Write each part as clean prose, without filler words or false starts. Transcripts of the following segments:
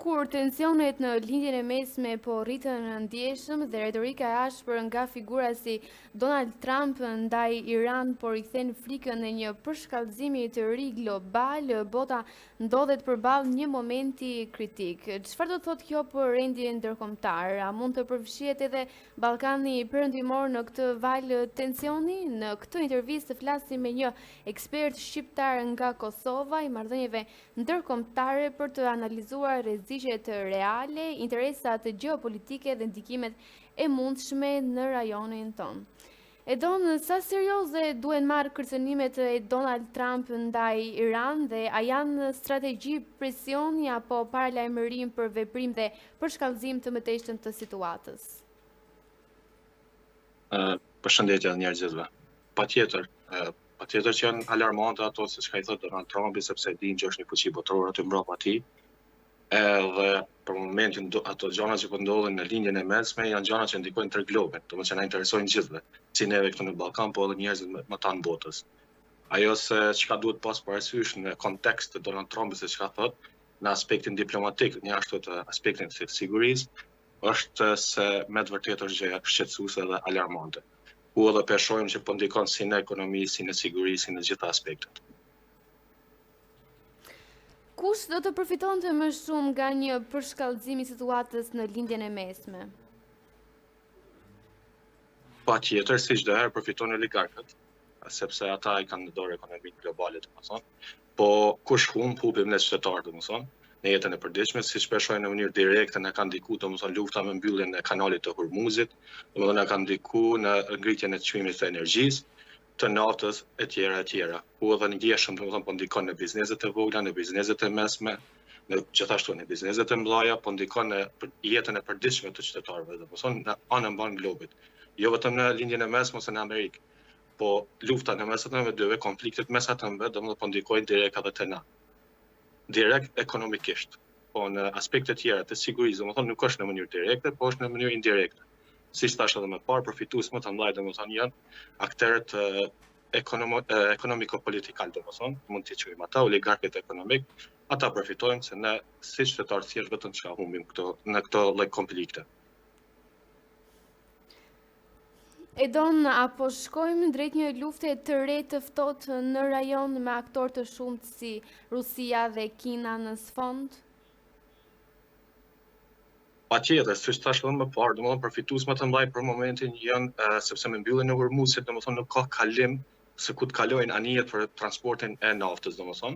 kur tensionet në lindjen e mesme po rritën në ndjeshëm dhe retorika e ashpër nga figura si Donald Trump ndaj Iran po rikthen frikën e një përshkallëzimi të ri global, bota ndodhet përballë një momenti kritik. Çfarë do thotë kjo për rendin ndërkombëtar? A mund të përfshihet edhe Ballkani Perëndimor në këtë val tensioni? Në këtë intervistë flasim me një ekspert shqiptar nga Kosova i marrëdhënieve ndërkombëtare për të analizuar rreziqet reale, interesat gjeopolitike dhe ndikimet e mundshme në rajonin tonë. Edon, sa serioze duhen marrë kërcënimet e Donald Trump ndaj Iran dhe a janë strategji presioni apo paralajmërim për veprim dhe përshkallëzim të mëtejshëm të situatës? Përshëndetje të njerëzve. Patjetër që janë alarmante ato se çka i thotë Donald Trumpi sepse dinë që është një fuqi botërore aty mbrapa atij. Edhe për momentin ato gjëra që po ndodhin në linjën e mesme janë gjëra që ndikojnë tërë globin, domethënë që na interesojnë gjithëve, si neve këtu në Ballkan, po edhe njerëzit më tanë botës. Ajo se çka duhet pas parasysh në kontekst të Donald Trumpit se çka thotë në aspektin diplomatik, një ashtu të aspektin të sigurisë, është se me të vërtetë është gjë shqetësuese dhe alarmante. Ku edhe peshojmë që po ndikon si në ekonomi, si në siguri, si në gjitha aspektet. Kush do të përfitonte më shumë nga një përshkallëzim i situatës në lindjen e mesme? Patjetër, si çdo herë përfiton oligarkët, sepse ata i kanë në dorë ekonominë globale, domethënë. Po kush humbim ne qytetarët, domethënë, në jetën e përditshme, si shpeshoj në mënyrë direkte na kanë ndikuar domethënë lufta me mbylljen e kanalit të Hormuzit, domethënë na kanë ndikuar në ngritjen e çmimit të energjisë, të naftës e tjera. Ku edhe ndjeshëm domethënë po ndikon në bizneset e vogla, në bizneset e mesme, në gjithashtu në bizneset e mëdha, po ndikon në jetën e përditshme të qytetarëve, domethënë në anën mban globit. Jo vetëm në lindjen e mesme ose në Amerikë, po lufta në mes të dyve, konfliktet mes atyre, domethënë po ndikojnë direkt edhe te na. Direkt ekonomikisht. Po në aspekte tjera të sigurisë, domethënë nuk është në mënyrë direkte, po është në mënyrë indirekte. Siç thash edhe më parë, përfitues më të mëdhenj domethënë janë aktorët ekonomiko-politikal, domethënë, mund t'i quajmë ata oligarkët ekonomik, ata përfitojnë se ne si qytetarë thjesht vetëm çka humbim në këto lloj konflikte. Edon, apo shkojmë drejt një lufte të re të ftohtë në rajon me aktorë të shumtë si Rusia dhe Kina në sfond? Patjetër, siç thash edhe më parë, domethënë përfitues më të mëdhenj për momentin janë sepse me mbylljen e Hormuzit, domethënë nuk ka kalim se ku të kalojnë anijet për transportin e naftës, domethënë.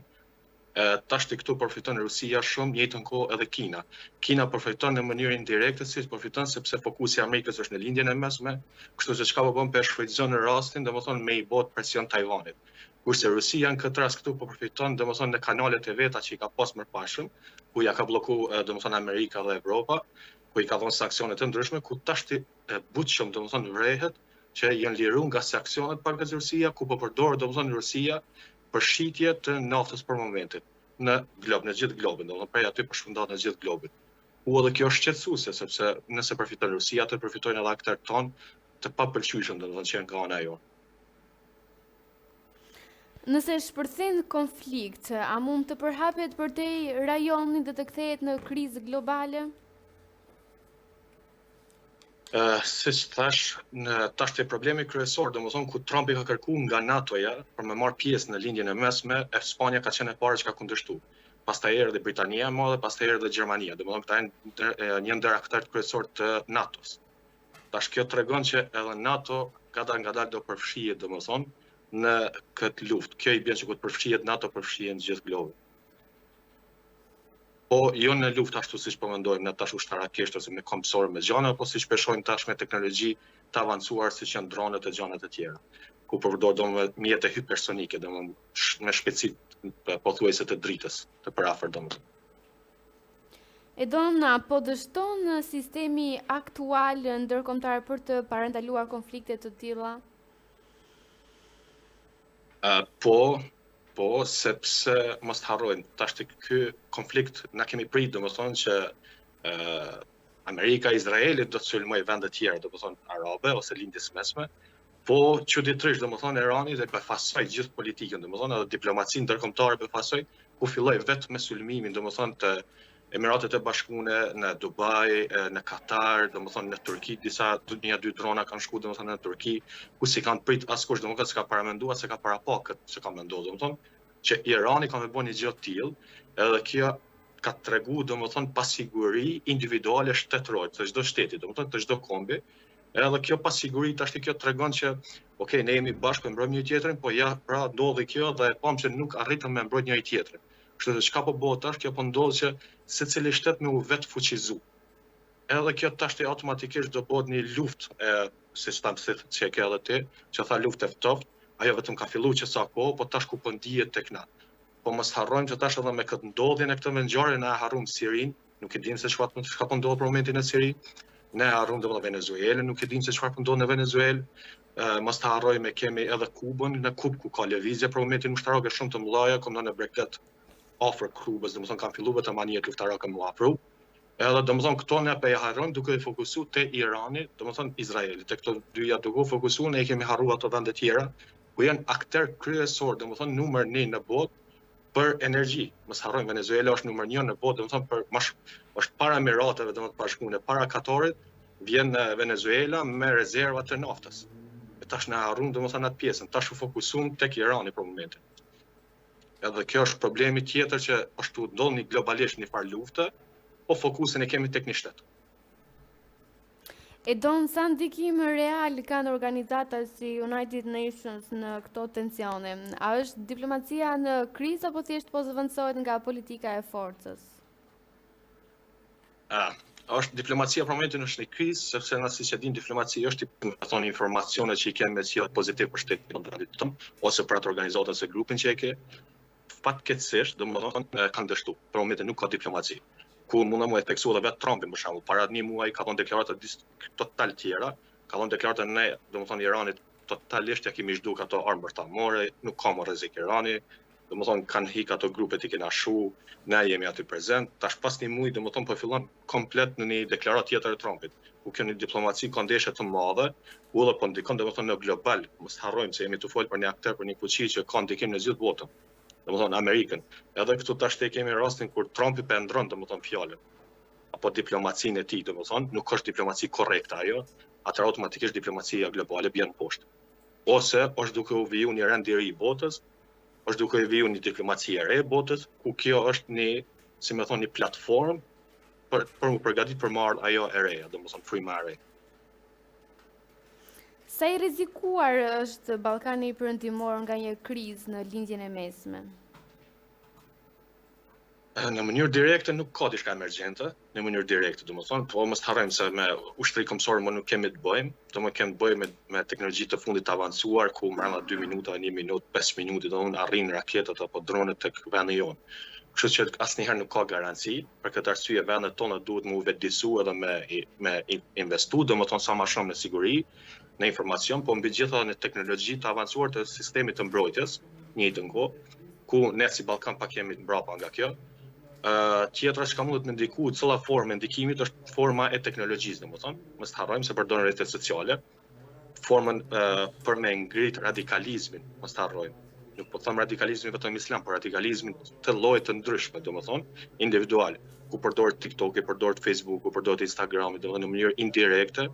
Tash këtu përfiton Rusia shumë, njëjtën kohë edhe Kina. Kina përfiton në mënyrë indirekte, si përfiton sepse fokusi i Amerikës është në lindjen e mesme, kështu që çka po bën pe shfrytëzon rastin, domethënë me i bot presion Tajvanit. Kurse Rusia në këtë rast këtu po përfiton domethënë në kanalet e veta që i ka pas mëparshëm, ku ja ka bllokuar domethënë Amerika dhe Evropa, ku i ka dhënë sanksione të ndryshme, ku tash butshëm domethënë vrehet që janë liruar nga sanksione pak nga Rusia, ku po përdor domethënë Rusia për shitje të naftës për momentin në glob, në gjithë globin, domethënë prej aty përshkëndat në gjithë globin. U edhe kjo është shqetësuese sepse nëse përfiton Rusia, atë përfitojnë edhe aktorët tonë të papëlqyeshëm domethënë që janë nga ana jonë. Nëse shpërthen konflikt, a mund të përhapet përtej rajoni dhe të kthehet në krizë globale? Siç thash, tash te problemi kryesor, domethënë ku Trumpi ka kërkuar nga NATO-ja për me marr pjesë në lindjen e mesme, Spanja ka qenë e para që ka kundërshtuar. Pastaj erdhi Britania e Madhe, pastaj erdhi Gjermania. Domethënë këta janë një ndër aktorët kryesor të NATO-s. Tash kjo tregon që edhe NATO ngadalë do përfshihet domethënë në këtë luftë. Kjo i bën që ku të përfshihet NATO, përfshihen gjithë globin. Po jo në luftë ashtu siç po mendojmë ne tash ushtarakisht ose me kompsor me gjana, apo siç peshojmë tash me teknologji të avancuar siç janë dronet e gjana të tjera, ku përdor domethënë mjete hipersonike, domethënë me shpejtësi pothuajse të dritës, të parafort domethënë. Edon, apo dështon sistemi aktual ndërkombëtar për të parandaluar konflikte të tilla? Po, sepse mos harrojmë, tash ky konflikt na kemi prit, domethënë që Amerika, Izraeli do të sulmojë vende të tjera, domethënë arabe ose lindjes mesme, po çuditërisht domethënë Irani dhe befasoi gjithë politikën, domethënë edhe diplomacinë ndërkombëtare befasoi, ku filloi vetëm me sulmimin domethënë të Emiratet e Bashkuara, në Dubai, në Katar, domethënë në Turqi, disa 1-2 drona kanë shkuar domethënë në Turqi, ku si kanë prit askush domethënë s'ka paramenduar se ka para pa këtë që ka menduar domethënë që Irani ka më bën një gjë të tillë, edhe kjo ka tregu domethënë pasiguri individuale shtetërore të çdo shteti, domethënë të çdo kombi. Edhe kjo pasiguri tash kjo tregon që okay, ne jemi bashkë e mbrojmë njëri tjetrin, po ja pra ndodhi kjo dhe e pam që nuk arritëm me mbrojt njëri tjetrin. Kështu që çka po bëhet tash, kjo po ndodh që secili shtet me u vet fuqizu. Edhe kjo tash automatikisht do bëhet një luftë si stam se që ke edhe ti, që tha luftë e ftoft, ajo vetëm ka filluar që sa kohë, po tash ku po ndihet tek na. Po mos harrojmë që tash edhe me këtë ndodhjen e këtë me ngjarjen na harrum Sirin, nuk e dim se çka po ndodh për momentin në Siri. Ne harrum domethënë Venezuelën, nuk e dim se çfarë po ndodh në Venezuelë. Mos ta harrojmë kemi edhe Kubën, në Kubë ku ka lëvizje për momentin ushtarake shumë të mëdha, komo në Bregdet afër Kubës, domethënë kanë filluar vetëm anijet ushtarake më afro. Edhe domethënë këto ne pe harrojmë duke i fokusuar te Irani, domethënë Izraeli, te këto dyja duke u fokusuar, ne kemi harruar ato vende tjera ku janë aktor kryesor, domethënë numër 1 në botë për energji. Mos harrojmë Venezuela është numër 1 në botë, domethënë është para Emirateve, domethënë Bashkuar, para Katarit, vjen Venezuela me rezerva të naftës. E tash na harrum domethënë atë pjesën, tash u fokusuam tek Irani për momentin. Edhe kjo është problemi tjetër që ashtu ndodhni globalisht një farë lufte, po fokusin e kemi tek një shtet. E don sa ndikim real kanë organizata si United Nations në këto tensione? A është diplomacia në krizë apo thjesht po zëvendësohet nga politika e forcës? Është diplomacia për momentin është në krizë, sepse na siç e dim diplomacia është thonë informacione që i kanë me sjell pozitiv për shtetin tonë ose për atë organizatën ose grupin që e ke. Fatkeqësisht, domethënë kanë dështu. Për momentin nuk ka diplomaci. Ku mund të teksu edhe vetë Trumpi për shembull, para 1 muaji ka dhënë deklarata total tjera, ka dhënë deklarata ne, domethënë Iranit totalisht ja kemi zhduk ato armë bërtamore, nuk ka më rrezik Irani, domethënë kanë hik ato grupet i kena shu, ne jemi aty prezent. Tash pas 1 muaji domethënë po fillon komplet në një deklaratë tjetër e Trumpit, ku kjo një diplomaci ka ndeshje të madhe, ku edhe po ndikon domethënë në global, mos harrojmë se jemi të folë për një aktor, për një fuqi që ka ndikim në gjithë botën. Domethënë Amerikën. Edhe këtu tash te kemi rastin kur Trumpi po ndron domethënë fjalën apo diplomacinë e tij, domethënë nuk është diplomaci korrekte ajo, atëherë automatikisht diplomacia globale bën poshtë. Ose është duke u viju një rend i ri i botës, është duke u viju një diplomaci e re e botës, ku kjo është një, si më thonë, një platformë për u përgatitur për marrë ajo e reja, domethënë fryma e re. Sa i rrezikuar është Ballkani Perëndimor nga një krizë në lindjen e mesme? Në mënyrë direkte nuk ka diçka emergjente, në mënyrë direkte, domethënë, po mos harrojmë se me ushtri kombësor më nuk kemi të bëjmë, domethënë kemi të bëjmë me teknologji të fundit të avancuar, ku brenda 2 minuta, 1 minutë, 5 minutë domethënë arrin raketat apo dronet tek vendi jonë. Kështu që asnjëherë nuk ka garanci, për këtë arsye vendet tona duhet më u vetëdijsu edhe me investu, domethënë sa më shumë në siguri, në informacion, po mbi gjitha në teknologji të avancuar të sistemit të mbrojtjes, njëjtën kohë, ku ne si Ballkan pak jemi mbrapa nga kjo. Tjetra që ka mundet me ndiku, cilla formë e ndikimit është forma e teknologjisë, domethënë, mos harrojmë se përdorën rrjetet sociale, formën për me ngrit radikalizmin, mos harrojmë. Nuk po them radikalizmin vetëm islam, por radikalizmin të lloje të ndryshme, domethënë, individual, ku përdoret TikTok, përdoret Facebook, përdoret Instagram, domethënë në mënyrë indirekte,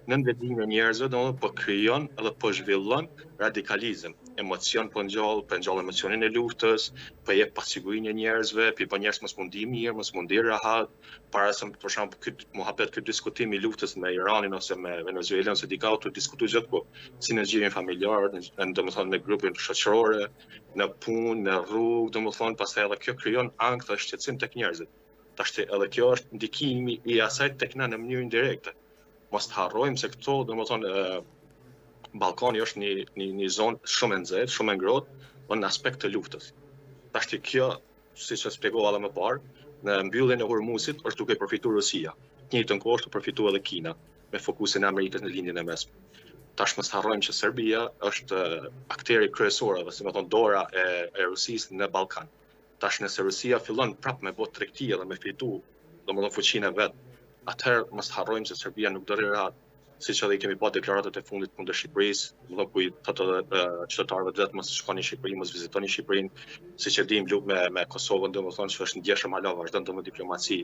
në ndërtimin e njerëzve, domethënë po krijon edhe po zhvillon radikalizëm. Emocion po ngjall emocionin e luftës, po jep pasigurinë e njerëzve, po njerëz mos mundi mirë, mos mundi rahat, para se për shembull ky muhabet, ky diskutim i luftës me Iranin ose me Venezuelën ose dikau të diskutuar gjithë po si në zgjedhjen familjare, domethënë në grupin shoqëror, në punë, në rrugë, domethënë pastaj edhe kjo krijon ankth dhe shqetësim tek njerëzit. Tash edhe kjo është ndikimi i asaj tek na në mënyrë indirekte. Mos të harrojmë se këto, domethënë, Ballkani është një zonë shumë e nxehtë, shumë e ngrohtë në aspekt të luftës. Tash kjo, siç e shpjegova edhe më parë, në mbylljen e Hormuzit është duke përfituar Rusia. Në njëjtën kohë është përfituar edhe Kina, me fokusin e Amerikës në lindjen e mesme. Tash mos harrojmë që Serbia është akteri kryesor, dhe si më thon dora e Rusisë në Ballkan. Tash nëse Rusia fillon prapë me botë tregti dhe me fitu, domethënë fuqinë e vet, atëherë mos harrojmë se Serbia nuk do rri rahat. siç edhe i kemi pa deklaratat e fundit kundër Shqipërisë, do ku i thotë edhe qytetarëve vetë mos shkoni në Shqipëri, mos vizitoni Shqipërinë, siç e dim lup me Kosovën, domethënë që është ndjeshëm hala vazhdon të më diplomaci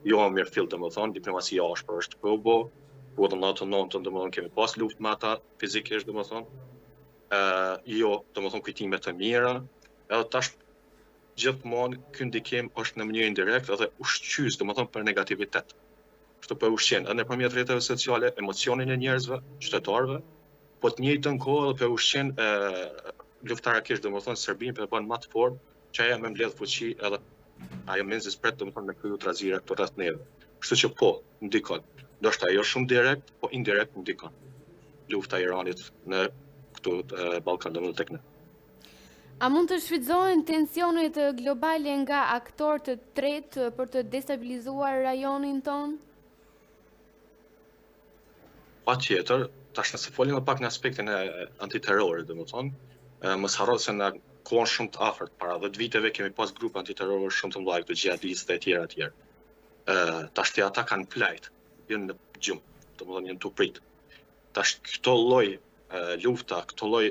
jo mirëfill, domethënë diplomacia ashpër është po po edhe në 99 domethënë kemi pas luftë me ata fizikisht domethënë. Jo, domethënë kujtime të mira, edhe tash gjithmonë ky ndikim është në mënyrë indirekte edhe ushqys domethënë për negativitet. Kështu po ushqen edhe nëpërmjet rrjeteve sociale emocionin e njerëzve, qytetarëve, po të njëjtën kohë edhe po ushqen luftarakisht domethënë Serbinë për të bën më të fortë, që ajo më mbledh fuqi edhe ajo menzis pret domethënë me kryu trazira këto rreth neve. Kështu që po, ndikon. Ndoshta jo shumë direkt, po indirekt ndikon. Lufta e Iranit në këtu Ballkan domethënë tek ne. A mund të shfrytëzohen tensionet globale nga aktorë të tretë për të destabilizuar rajonin ton? Patjetër, tash nëse folim pak në aspektin e antiterrorit, domethënë, mos harro se në kohën shumë të afërt, para 10 viteve kemi pas grupe antiterror shumë të mëdha, këto xhihadistë e tjerë. Tash ata kanë plajt, janë në gjumë, domethënë janë të prit. Tash këto lloj lufta, këto lloj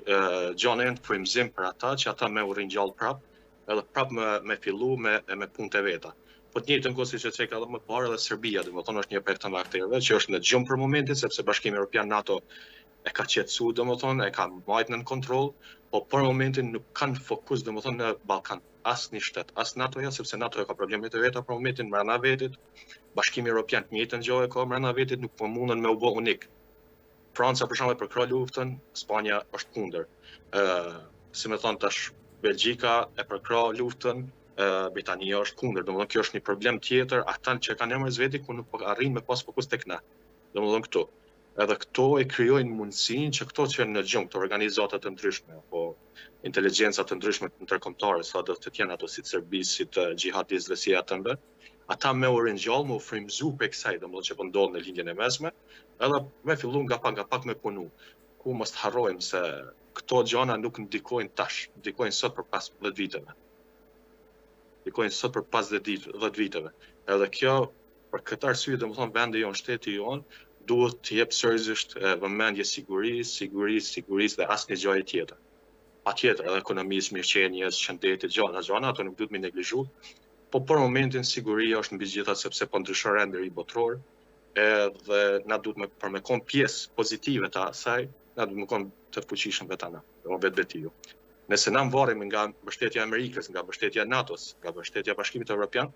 gjëne janë frymëzim për ata që ata më u ringjall prap, edhe prap me fillu me punë të veta. Po të njëjtën kohë siç e theka edhe më parë edhe Serbia, domethënë është një prej këtyre aktorëve që është në gjumë për momentin sepse Bashkimi Evropian NATO e ka qetësuar domethënë, e ka mbajtur në kontroll, po për momentin nuk kanë fokus domethënë në Ballkan, as një shtet, as NATO-ja, sepse NATO ka problemet e veta për momentin brenda vetit. Bashkimi Evropian të njëjtën gjë e ka brenda vetit, nuk po mundën me u bë unik. Franca për shembull përkrah luftën, Spanja është kundër. Si më thon tash Belgjika e përkrah luftën, Britania është kundër, domethënë kjo është një problem tjetër, ata që kanë emër zveti ku nuk arrin me pas fokus tek ne. Domethënë këtu. Edhe këto e krijojnë mundësinë që këto që janë në gjumë, këto organizata të ndryshme, apo inteligjenca të ndryshme ndërkombëtare, sa do të jenë ato si Serbisë, si të xhihadistëve si atëmbe, ata me u ringjall, me u frymëzu për kësaj, domethënë që po ndodh në linjën e mesme, edhe me fillu nga pak me punu. Ku mos të harrojmë se këto gjëna nuk ndikojnë tash, ndikojnë sot për pas 10 viteve. Ndikojnë sot për pas 10 viteve. Edhe kjo, për këtë arsye, domethënë vendi jon, shteti jon, duhet të jep seriozisht vëmendje sigurisë dhe asnjë gjë tjetër. Patjetër edhe ekonomisë, mirëqenies, shëndetit, gjëra, ato nuk duhet me neglizhu, po për momentin siguria është mbi gjitha sepse po ndryshon renderi botror, edhe na duhet për me kon pjesë pozitive të asaj, na duhet me kon të fuqishëm vetana, vetë ju. Nëse na varim nga mbështetja e Amerikës, nga mbështetja e NATO-s, nga mbështetja e Bashkimit Evropian,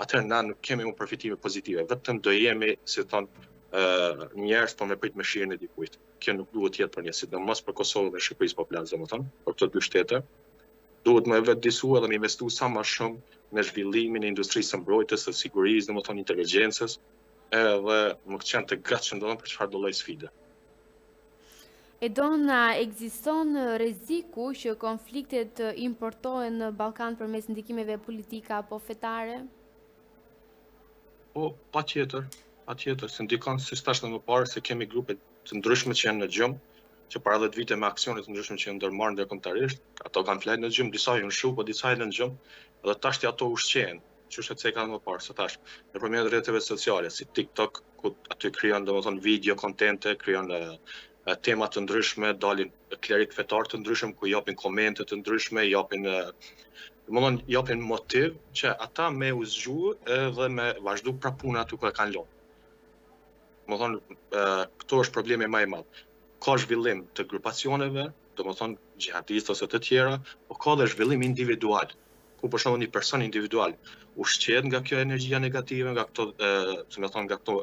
atëherë na nuk kemi më përfitime pozitive, vetëm do jemi, si thon, njerëz po me prit me shirin e dikujt. Kjo nuk duhet të jetë për ne, sidomos për Kosovën dhe Shqipërisë po flas domethënë, për këto dy shtete. Duhet me vetëdijsu edhe me investu sa më shumë në zhvillimin e industrisë së mbrojtjes, së sigurisë, domethënë inteligjencës, edhe më qenë të gatshëm domethënë për çfarë do lloj sfide. E dona, ekziston rreziku që konfliktet importohen në Ballkan përmes ndikimeve politike apo fetare? Po, patjetër, se ndikon si thash më parë se kemi grupe të ndryshme që janë në gjumë, që para 10 vite me aksione të ndryshme që janë ndërmarrë ndërkombëtarisht, ato kanë flajtur në gjumë, disa janë shu, po disa janë në gjumë, edhe tash ato ushqehen, që është se kanë më parë, se tash nëpërmjet rrjeteve sociale si TikTok, ku aty krijon domethënë video kontente, krijon tema të ndryshme, dalin klerik fetar të ndryshëm ku japin komente të ndryshme, japin motiv që ata me u zgjuar edhe me vazhdu pra puna aty ku e kanë lënë. Domethënë këto është problemi më i madh. Ka zhvillim të grupacioneve, domethënë xhihadistë ose të tjera, por ka dhe zhvillim individual, ku për shembull një person individual ushqehet nga kjo energjia negative, nga këto, nga këto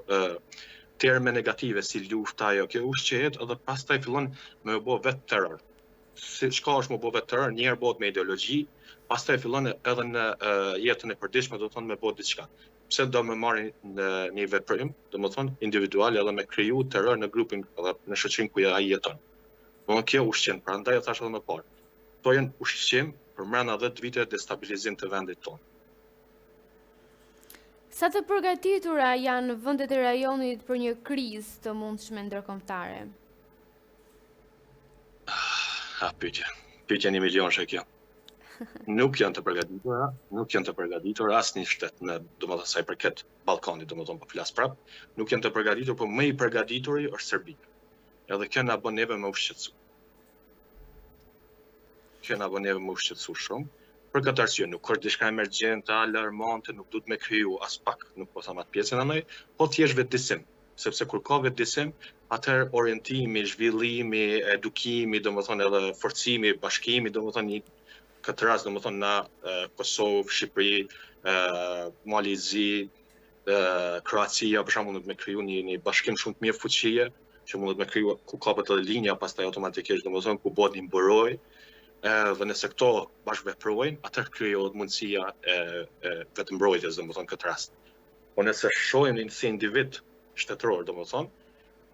terme negative si lufta ajo, kjo ushqehet edhe pastaj fillon me u bë vetë terror. Si çka është më bë vetë terror, një herë bëhet me ideologji, pastaj fillon edhe në jetën e përditshme do të thonë me bë diçka. Pse do më marrin në një veprim, domethënë individual edhe me kriju terror në grupin edhe në shoqërinë ku ai jeton. Domethënë kjo ushqen, prandaj e thash edhe më parë. Kto janë ushqim për brenda 10 vite destabilizim të vendit tonë. Sa të përgatitura janë vendet e rajonit për një krizë të mundshme ndërkombëtare? Pyetje 1 milion shë kjo. nuk janë të përgatitura asnjë shtet në domethënë sa i përket Ballkanit, domethënë po flas prap, nuk janë të përgatitur, por më i përgatituri është Serbia. Edhe kjo na bën neve më ushqetësu. Shumë. Për këtë arsye nuk është diçka emergjente, alarmante, nuk duhet me kriju as pak, nuk po them atë pjesën anoj, po thjesht vetëdijsim, sepse kur ka vetëdijsim, atëherë orientimi, zhvillimi, edukimi, domethënë edhe forcimi, bashkimi, domethënë këtë rast domethënë na Kosovë, Shqipëri, Malizi, Kroacia për shembull mund të me kriju një bashkim shumë të mirë fuqie, që mund të me kriju ku kapet edhe linja pastaj automatikisht domethënë ku bëhet një mburoj, dhe nëse këto bashkëveprojnë, atëherë krijohet mundësia e vetëmbrojtjes domethënë këtë rast. Po nëse shohim si individ shtetëror domethënë,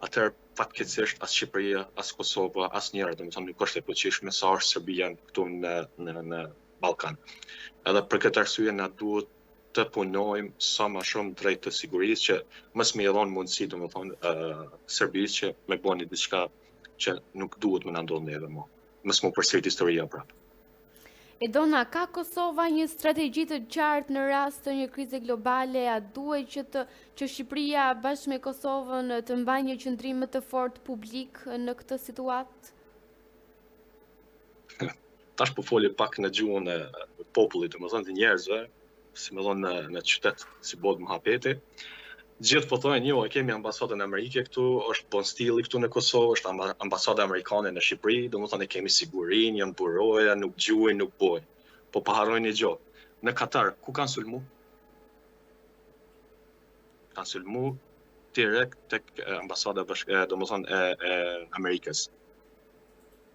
atëherë fatkeqësisht as Shqipëria, as Kosova, asnjëra domethënë nuk është e fuqishme sa është Serbia këtu në Ballkan. Edhe për këtë arsye na duhet të punojmë sa më shumë drejt të sigurisë që mos më dhon mundësi domethënë Serbisë që me bëni diçka që nuk duhet më na ndodh neve më. Mos më përsërit historia prapë. Edona, ka Kosova një strategji të qartë në rast të një krize globale? A duhet që Shqipëria bashkë me Kosovën të mbajë një qëndrim më të fortë publik në këtë situatë? Tash po foli pak në gjuhën e popullit, domethënë të njerëzve, si më thonë në qytet si botë Muhabeti. Gjithë po thonë, jo, e kemi ambasadën Amerike këtu, është bon stili këtu në Kosovë, është ambasada amerikane në Shqipëri, domethënë e kemi sigurinë, janë buroja, nuk gjuajnë, nuk bojnë. Po paharojnë një gjë. Në Katar, ku kanë sulmu? Kanë sulmu direkt tek ambasada domethënë e Amerikës.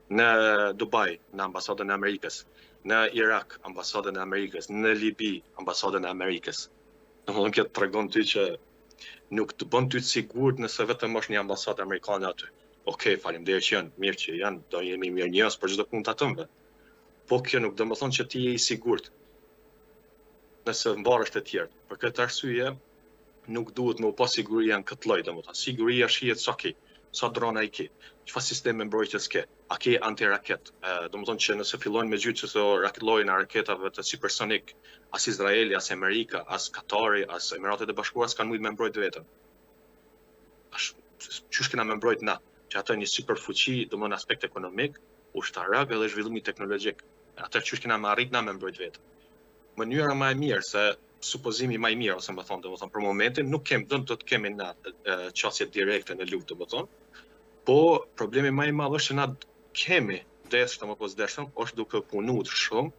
Në Dubai, në ambasadën e Amerikës. Në Irak, ambasadën e Amerikës. Në Libi, ambasadën e Amerikës. Domethënë kjo tregon ty që nuk të bën ty të sigurt nëse vetëm është një ambasadë amerikane aty. Okej, faleminderit që janë, mirë që janë, do jemi mirënjohës për çdo punë të tënde. Po kjo nuk do të thonë që ti je i sigurt nëse mbarësh të tjerë. Për këtë arsye nuk duhet më pa siguria në këtë lloj, domethënë siguria shihet sa ke, sa drona i ke, çfarë sisteme mbrojtjes ke, a ke antiraket. Domethënë që nëse fillojnë me gjyq çdo llojin e raketave të supersonik, as Izraeli, as Amerika, as Katari, as Emiratet e Bashkuara s'kan mujt me mbrojt vetëm. Çush kena me mbrojt na, që ato një superfuqi, domethënë aspekt ekonomik, ushtarak edhe zhvillimi teknologjik. Atë çush kena me arrit na me mbrojt vetëm. Mënyra më e mirë se supozimi më i mirë ose më thonë domethënë për momentin nuk do të kemi na çështje direkte në luftë domethënë. Po problemi më i madh është që na kemi deshëm apo s'deshëm, është duke punuar shumë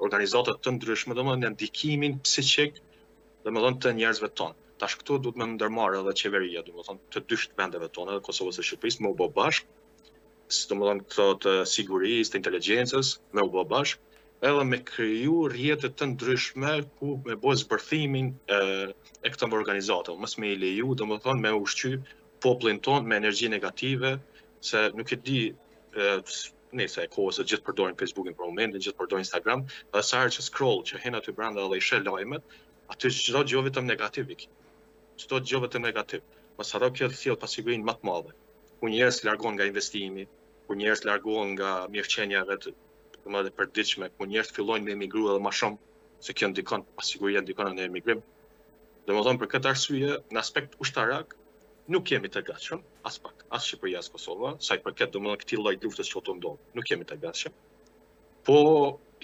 organizata të ndryshme domethënë në ndikimin psiqik domethënë të njerëzve tonë. Tash këtu duhet me ndërmarrë edhe qeveria domethënë të dy vendeve tona, edhe Kosovës dhe Shqipërisë, me u bë bashkë, domethënë këto të sigurisë, të inteligjencës, me u bë bashkë, edhe me kriju rrjete të ndryshme ku me bë zbërthimin e këtyre organizatave, mos me i leju domethënë me ushqy popullin tonë me energji negative, se nuk e di nëse e kohës se gjithë përdorin Facebookin për momentin, gjithë përdorin Instagram, dhe sa herë që scroll, që hen aty brenda dhe i sheh lajmet, aty çdo gjë vetëm negativ iki. Çdo gjë vetëm negativ. Mos harro kjo të sjell pasigurinë më të madhe. Ku njerëz largohen nga investimi, ku njerëz largohen nga mirëqenia të përditshme, ku njerëz fillojnë me emigru edhe më shumë, se kjo ndikon, pasiguria ndikon në emigrim. Domethënë për këtë arsye, në aspekt ushtarak, nuk jemi të gatshëm, as pak, as Shqipëria, as Kosova, sa i përket domethënë këtij lloji luftës që u ndodh. Nuk jemi të gatshëm. Po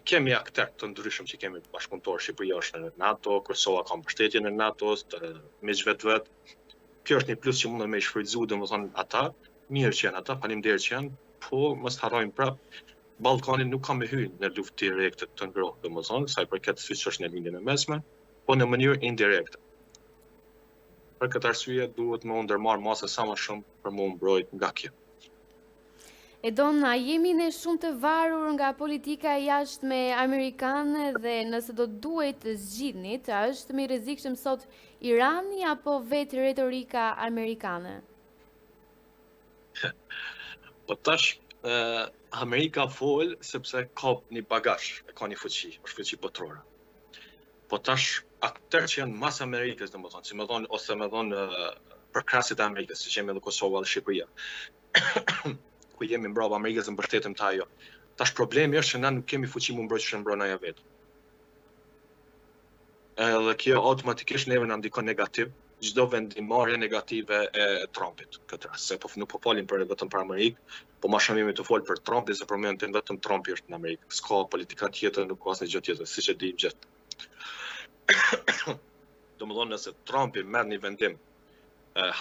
kemi aktor të ndryshëm që kemi bashkëpunëtor, Shqipëria është në NATO, Kosova ka mbështetje në NATO, me vetë. Kjo është një plus që mundën me shfrytëzu domethënë ata, mirë që janë ata, faleminderit që janë, po mos harrojmë prapë Ballkani nuk ka me hyrë në luftë direkte të ngrohtë domethënë, sa i përket siç është në lindjen e mesme, po në mënyrë indirekte. Për këtë arsye duhet më ndërmarr masa sa më shumë për më mbrojt nga kjo. Edona, jemi ne shumë të varur nga politika jashtme amerikane dhe nëse do duhet të zgjidhni, a është më i rrezikshëm sot Irani apo vetë retorika amerikane? Po tash Amerika fol sepse ka një bagazh, ka një fuqi, është fuqi botërore. Po tash aktorë që janë mas Amerikës, domethënë, si më thon ose më thon përkrasit e Amerikës, siç jemi edhe Kosova dhe Shqipëria. Ku jemi mbrapa Amerikës në mbështetëm të ajo. Tash problemi është që na nuk kemi fuqi më mbrojtësh që mbrojna ja vetë. Edhe kjo automatikisht neve na ndikon negativ, çdo vendimarrje negative e Trumpit këtë rast. Se nuk po folim vetëm për Amerikë, po më shumë jemi të fol për Trumpin, se për momentin vetëm Trumpi është në Amerikë. S'ka politika tjetër, nuk ka asnjë gjë tjetër, siç e dimë gjithë. Domethënë nëse Trumpi merr një vendim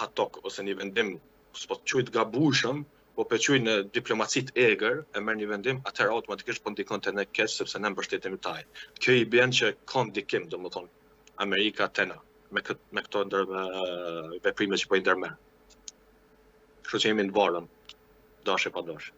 hatok ose një vendim s'po të quajt gabueshëm, po pe quaj në diplomacit egër, e merr një vendim, atëherë automatikisht po ndikon te ne keq sepse ne mbështetemi taj. Kjo i bën që ka ndikim, domethënë Amerika te na me këto veprime që po i ndërmerr. Kështu që jemi në varëm, dashje pa dashje.